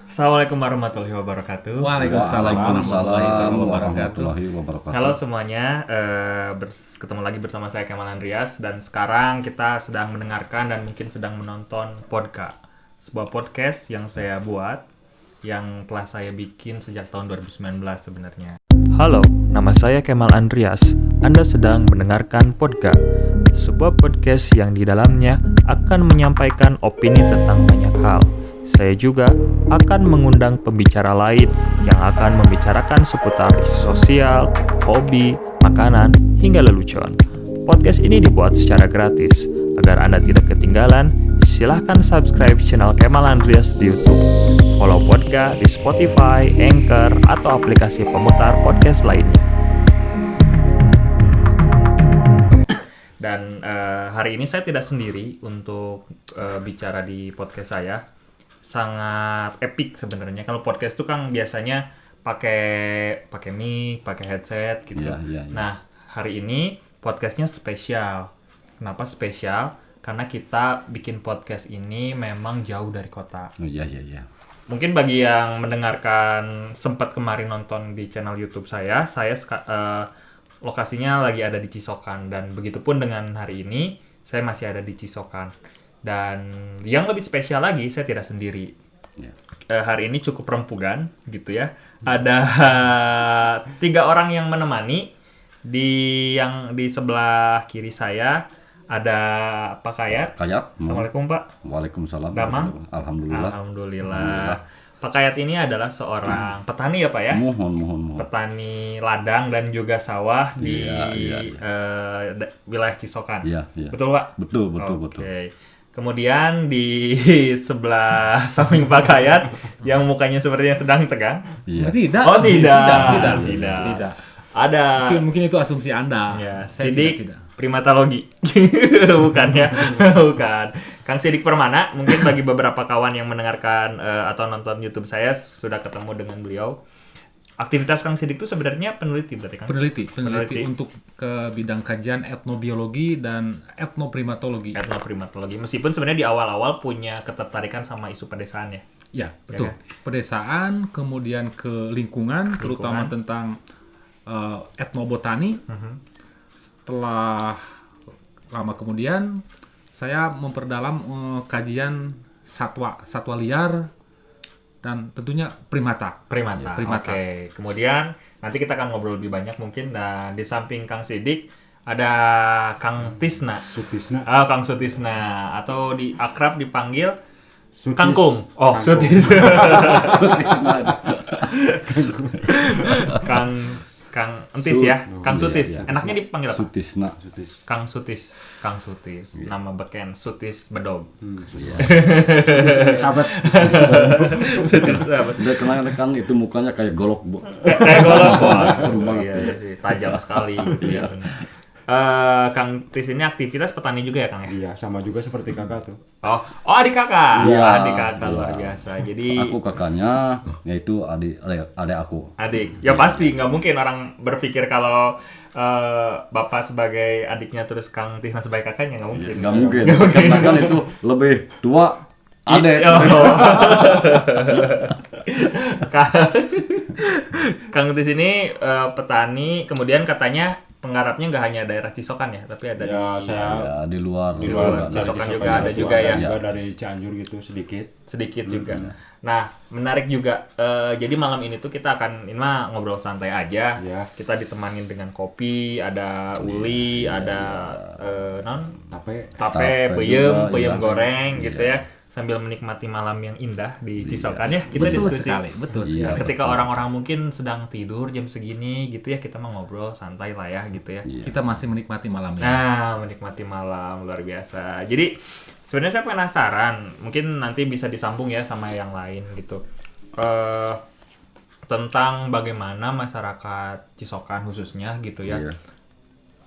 Assalamualaikum warahmatullahi wabarakatuh. Waalaikumsalam warahmatullahi wabarakatuh. Halo semuanya, ketemu lagi bersama saya Kemal Andreas dan sekarang kita sedang mendengarkan dan mungkin sedang menonton podcast, sebuah podcast yang saya buat, yang telah saya bikin sejak tahun 2019 sebenarnya. Halo, nama saya Kemal Andreas. Anda sedang mendengarkan podcast, sebuah podcast yang di dalamnya akan menyampaikan opini tentang banyak hal. Saya juga akan mengundang pembicara lain yang akan membicarakan seputar isu sosial, hobi, makanan, hingga lelucon. Podcast ini dibuat secara gratis. Agar Anda tidak ketinggalan, silahkan subscribe channel Kemal Andreas di YouTube. Follow podcast di Spotify, Anchor, atau aplikasi pemutar podcast lainnya. Dan hari ini saya tidak sendiri untuk bicara di podcast saya. Sangat epic sebenarnya. Kalau podcast itu kan biasanya pakai mic, pakai headset gitu. Iya. Nah, hari ini podcastnya spesial. Kenapa spesial? Karena kita bikin podcast ini memang jauh dari kota. Iya. Mungkin bagi yang mendengarkan sempat kemarin nonton di channel YouTube saya lokasinya lagi ada di Cisokan, dan begitupun dengan hari ini saya masih ada di Cisokan. Dan yang lebih spesial lagi, saya tidak sendiri. Ya. Hari ini cukup rempugan, gitu ya. Ada 3 orang yang menemani. Yang di sebelah kiri saya ada Pak Kayat. Assalamualaikum Pak. Waalaikumsalam. Damang. Alhamdulillah. Pak Kayat ini adalah seorang petani ya Pak ya? Mohon. Petani ladang dan juga sawah di wilayah Cisokan. Iya. Betul Pak? Betul. Kemudian di sebelah samping Pak Kayat yang mukanya sepertinya sedang tegang. Iya. Tidak. Ada Mungkin itu asumsi Anda. ya, Saya Sidik tidak. Primatologi. Bukan ya. Bukan. Kang Sidik Permana, mungkin bagi beberapa kawan yang mendengarkan atau nonton YouTube saya sudah ketemu dengan beliau. Aktivitas Kang Sidik itu sebenarnya peneliti berarti kan? Peneliti untuk ke bidang kajian etnobiologi dan etnoprimatologi. Etnoprimatologi. Meskipun sebenarnya di awal-awal punya ketertarikan sama isu pedesaan ya. Ya, betul. kan? Pedesaan, kemudian ke lingkungan, terutama tentang etnobotani. Setelah lama kemudian saya memperdalam kajian satwa liar dan tentunya primata. Oke. Kemudian nanti kita akan ngobrol lebih banyak mungkin. Dan di samping Kang Sidik ada Kang Tisna. Kang Sutisna, atau di akrab dipanggil Kangkung. Oh, Sutis. Kang Entis ya. Kang Sutis. Enaknya dipanggil apa? Sutisna. Kang Sutis. Iya. Nama beken Sutis Bedog. Sahabat. Sutis apa? Udah kenal kan itu mukanya kayak golok, Bu. Kayak golok. Seru banget. Iya sih, tajam sekali. Iya. Kang Tis ini aktivitas petani juga ya Kang ya? Iya, sama juga seperti kakak tuh. Oh adik kakak. Iya. Adik kakak luar biasa. Jadi Aku kakaknya, yaitu adik aku. adik. Ya pasti nggak mungkin orang berpikir kalau bapak sebagai adiknya terus Kang Tisna sebagai kakaknya, nggak mungkin. Nggak mungkin. Karena kan itu lebih tua. Adik. Kang Tis ini petani, kemudian katanya penggarapnya nggak hanya daerah Cisokan ya, tapi ada Ya, saya Ya, di luar. Di luar dari Cisokan Cisokan juga ada juga ya. juga dari Cianjur gitu sedikit. juga. Nah, menarik juga. Jadi malam ini tuh kita akan ini mah ngobrol santai aja. Iya. Kita ditemani dengan kopi, ada uli, ada tape, juga, peyem iya. goreng gitu Iya. ya. Sambil menikmati malam yang indah di Cisokan ya. Kita Betul diskusi. sekali. Iya. Ketika orang-orang mungkin sedang tidur jam segini gitu ya, kita mah ngobrol santai lah ya gitu ya. Iya. Kita masih menikmati malamnya. Nah, menikmati malam luar biasa. Jadi sebenarnya saya penasaran, mungkin nanti bisa disambung ya sama yang lain gitu. Tentang bagaimana masyarakat Cisokan khususnya gitu ya. Iya.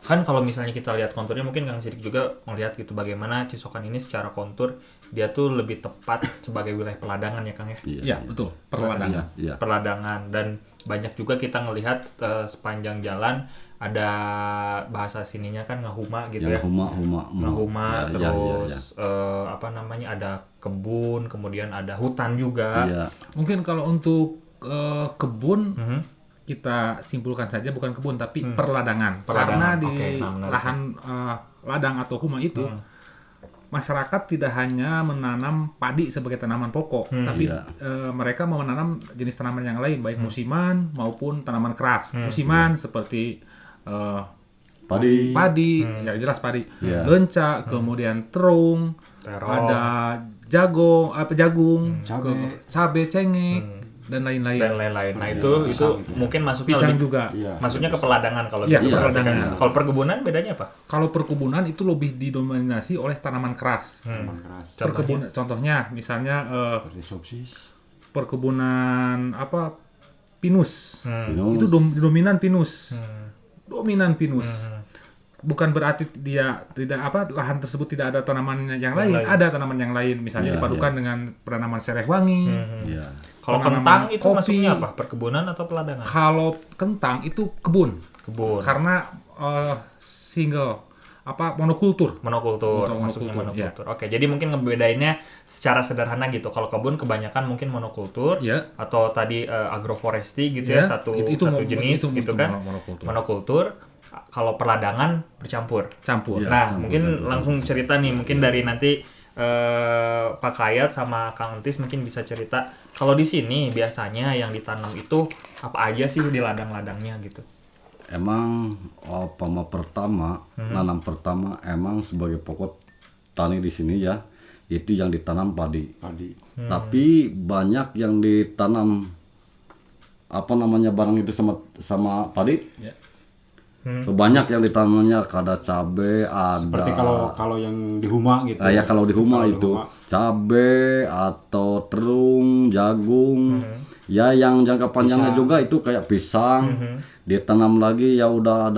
Kan kalau misalnya kita lihat konturnya, mungkin Kang Sidik juga melihat gitu bagaimana Cisokan ini secara kontur dia tuh lebih tepat sebagai wilayah peladangan ya Kang ya. Iya, betul. Perladangan. Iya. Perladangan, dan banyak juga kita ngelihat sepanjang jalan ada bahasa sininya kan ngahuma gitu ya. Huma. Ngahuma Ya, terus apa namanya, ada kebun, kemudian ada hutan juga. Iya. Mungkin kalau untuk kebun Mhm. kita simpulkan saja bukan kebun tapi perladangan. Perladangan, Karena di oke. Nah, menarik. lahan ladang atau huma itu masyarakat tidak hanya menanam padi sebagai tanaman pokok, tapi Iya. mereka mau menanam jenis tanaman yang lain baik musiman maupun tanaman keras. Musiman seperti Padi. ya jelas padi, Iya. lenca, kemudian terung, Terong. ada jagung, cabe, cengek dan lain-lain. dan lain-lain. Nah, itu mungkin masuknya Pisang lebih juga. Iya. masuknya ke peladangan kalau Iya, gitu. perladangan. Kalau perkebunan bedanya apa? Kalau perkebunan itu lebih didominasi oleh tanaman keras. Tanaman keras. Contohnya misalnya Seperti sosis. perkebunan pinus. Pinus. Itu dominan pinus. Dominan pinus. Bukan berarti dia tidak lahan tersebut tidak ada tanaman yang lain. Ada tanaman yang lain, misalnya Iya, dipadukan dengan penanaman sereh wangi. Iya. Kalau Penanaman kentang itu kopi. masuknya apa? Perkebunan atau peladangan? Kalau kentang itu kebun. Kebun. Karena single monokultur. Monokultur, Untuk masuknya monokultur, monokultur. Oke, jadi mungkin ngebedainnya secara sederhana gitu. Kalau kebun kebanyakan mungkin monokultur Ya. atau tadi agroforestry gitu ya, satu jenis gitu kan. monokultur. Monokultur. Kalau perladangan bercampur. Campur. Iya. Nah, campur, mungkin campur, langsung cerita nih, mungkin dari nanti Pak Kayat sama Kang Entis mungkin bisa cerita. Kalau di sini biasanya yang ditanam itu apa aja sih di ladang-ladangnya gitu? Emang pertama, nanam pertama emang sebagai pokok tani di sini ya, itu yang ditanam padi. Tapi banyak yang ditanam barang itu sama padi. Ya. Banyak yang ditanamnya ada cabe, ada Seperti kalau yang di Huma gitu. ya kalau di Huma Kalau di itu Huma. cabe atau terung, jagung. Ya yang jangka panjangnya juga itu kayak pisang. Ditanam lagi ya udah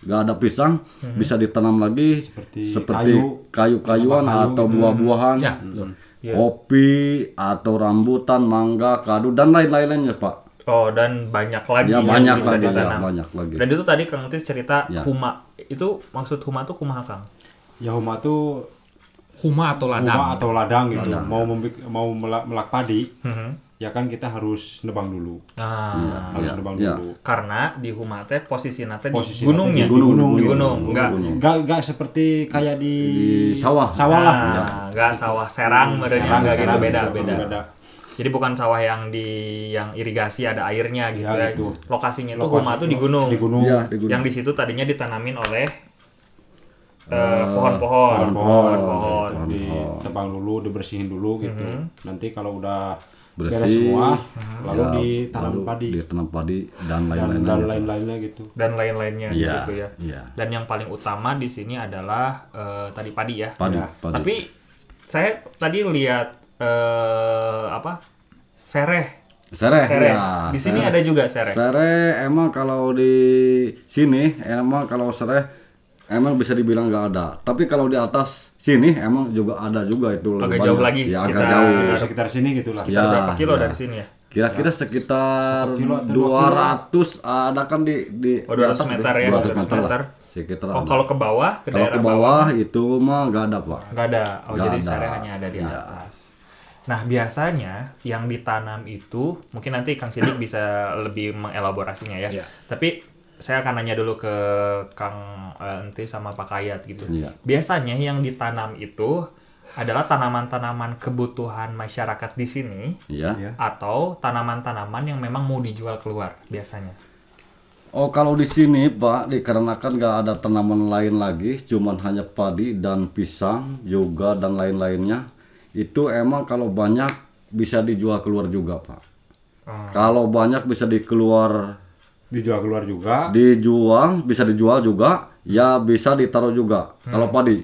gak ada pisang, bisa ditanam lagi seperti kayu-kayuan atau buah-buahan. Ya, betul. Kopi atau rambutan, mangga, kadu dan lain-lainnya, Pak. Oh, dan banyak lagi Ya yang banyak bisa lagi, ya, ditanam. banyak lagi. Dan itu tadi Kang Entis cerita Ya. huma. Itu maksud huma tuh kumaha, Kang? Ya Huma tuh Huma atau ladang. Huma atau ladang gitu. Mau melak padi, ya kan kita harus nebang dulu. Nah, Harus Iya, nebang iya. dulu. karena di huma teh posisinya teh di Posisi gunungnya. di gunung. Di gunung. Enggak seperti kayak di sawah. Sawah lah. Nah, enggak sawah serang merenya enggak gitu, beda. Beda. Jadi bukan sawah yang irigasi ada airnya gitu Ya, ya. gitu. Lokasinya tuh huma tuh di gunung. Di gunung. Iya, di gunung. Yang di situ tadinya ditanamin oleh pohon-pohon. Pohon-pohon. Ditebang dulu, dibersihin dulu gitu. Nanti kalau udah Bersih. beres semua, lalu Ya, ditanam lalu padi ditanam padi dan dan lain-lainnya. lain-lainnya gitu. Dan lainnya di Iya, situ ya. iya. Dan yang paling utama di sini adalah tadi padi ya. Padi, Ya. padi. Tapi saya tadi lihat sereh. Sereh, ya. Di sini ada juga sereh. Sereh emang kalau di sini emang kalau sereh emang bisa dibilang nggak ada. Tapi kalau di atas sini emang juga ada juga itu. Agak lebih jauh banyak. lagi, Ya, agak sekitar- jauh. Sekitar sini gitulah. Ya, Berapa kilo ya. dari sini ya? Kira-kira sekitar 1 kilo atau 200 ada kan di Oh, di 200 atas meter deh. ya, 200 200 meter lah. meter. Sekitar Oh, ada. kalau ke bawah, ke Kalau daerah ke bawah itu mah nggak ada, Pak. nggak ada. Oh, Nggak jadi ada. sereh hanya ada di Iya. atas. Nah, biasanya yang ditanam itu, mungkin nanti Kang Sidik bisa lebih mengelaborasinya ya. Iya. Tapi saya akan nanya dulu ke Kang Entis sama Pak Kayat gitu. Iya. Biasanya yang ditanam itu adalah tanaman-tanaman kebutuhan masyarakat di sini Iya. atau tanaman-tanaman yang memang mau dijual keluar biasanya. Oh, kalau di sini, Pak, dikarenakan nggak ada tanaman lain lagi, cuman hanya padi dan pisang juga dan lain-lainnya. Itu emang kalau banyak bisa dijual keluar juga, Pak. Kalau banyak bisa Dijual keluar juga. bisa dijual juga, ya bisa ditaruh juga. Kalau padi,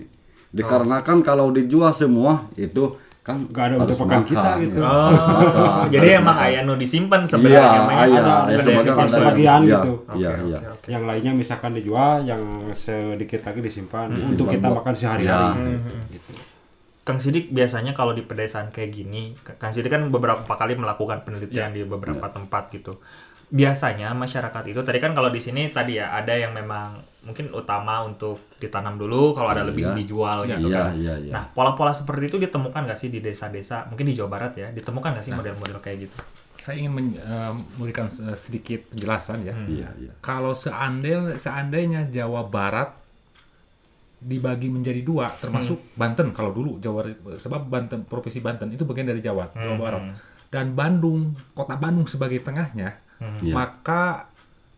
dikarenakan kalau dijual semua itu kan Nggak ada harus untuk pekan makan. kita gitu. Harus makan, Jadi harus emang makan. aya nu disimpan Iya, sebenarnya iya, namanya iya, ada sebagian yang ada. sebagian Iya, gitu. Iya, Oke, iya. oke. Yang lainnya misalkan dijual, yang sedikit lagi disimpan untuk kita buat- makan sehari-hari. Ya. Gitu. Kang Sidik biasanya kalau di pedesaan kayak gini, Kang Sidik kan beberapa kali melakukan penelitian di beberapa tempat gitu. biasanya masyarakat itu tadi kan kalau di sini tadi ya ada yang memang mungkin utama untuk ditanam dulu, kalau ada lebih Iya. dijual gitu Iya, kan. iya, iya. Nah, pola-pola seperti itu ditemukan nggak sih di desa-desa, mungkin di Jawa Barat ya, ditemukan nggak sih model-model kayak gitu? Saya ingin memberikan sedikit penjelasan ya. Iya, iya. Kalau seandainya Jawa Barat dibagi menjadi dua, termasuk Banten kalau dulu Jawa, sebab Banten, provinsi Banten itu bagian dari Jawa Barat, dan Bandung, kota Bandung sebagai tengahnya, Iya. maka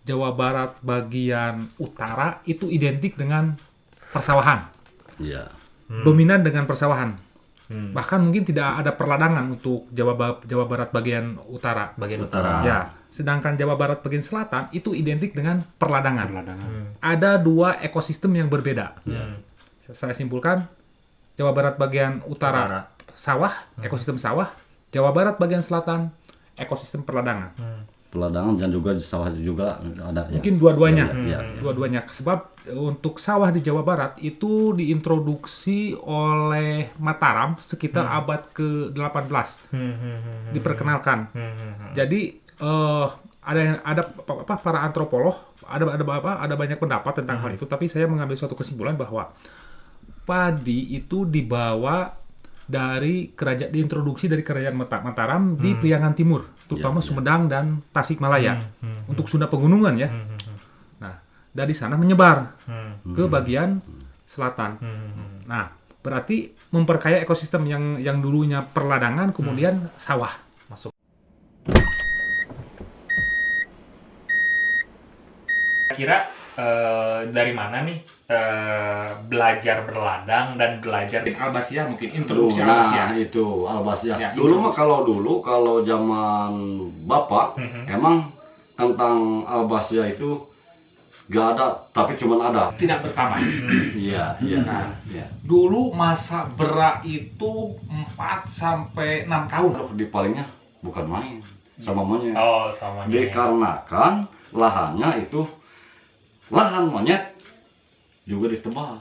Jawa Barat bagian utara itu identik dengan persawahan, Iya. dominan dengan persawahan. Bahkan mungkin tidak ada perladangan untuk Jawa Barat bagian utara. Bagian utara. Ya, sedangkan Jawa Barat bagian selatan itu identik dengan perladangan. Perladangan. Ada dua ekosistem yang berbeda. Hmm. Saya simpulkan, Jawa Barat bagian utara sawah, ekosistem sawah. Jawa Barat bagian selatan, ekosistem perladangan. Peladangan dan juga di sawah juga ada ya. Mungkin dua-duanya. Iya, iya. Dua-duanya. Sebab untuk sawah di Jawa Barat itu diintroduksi oleh Mataram sekitar abad ke-18. Diperkenalkan. Jadi ada para antropolog, ada banyak pendapat tentang hal itu, tapi saya mengambil suatu kesimpulan bahwa padi itu dibawa dari kerajaan, diintroduksi dari kerajaan Mataram di Priangan Timur, terutama Sumedang dan Tasikmalaya untuk Sunda Pegunungan ya. Nah, dari sana menyebar ke bagian selatan. Nah, berarti memperkaya ekosistem yang dulunya perladangan kemudian sawah. Masuk. Kira dari mana nih belajar berladang dan belajar Albasia mungkin Nah, itu Albasia. Ya, Dulu mah kalau zaman Bapak emang tentang Albasia itu gak ada, tapi cuman ada. tidak bertaman. Iya, iya. Nah. Iya. Dulu masa berak itu 4 sampai 6 tahun. Di palingnya bukan main sama monyet. Oh, sama Dikarenakan lahannya itu lahan monyet juga ditebas.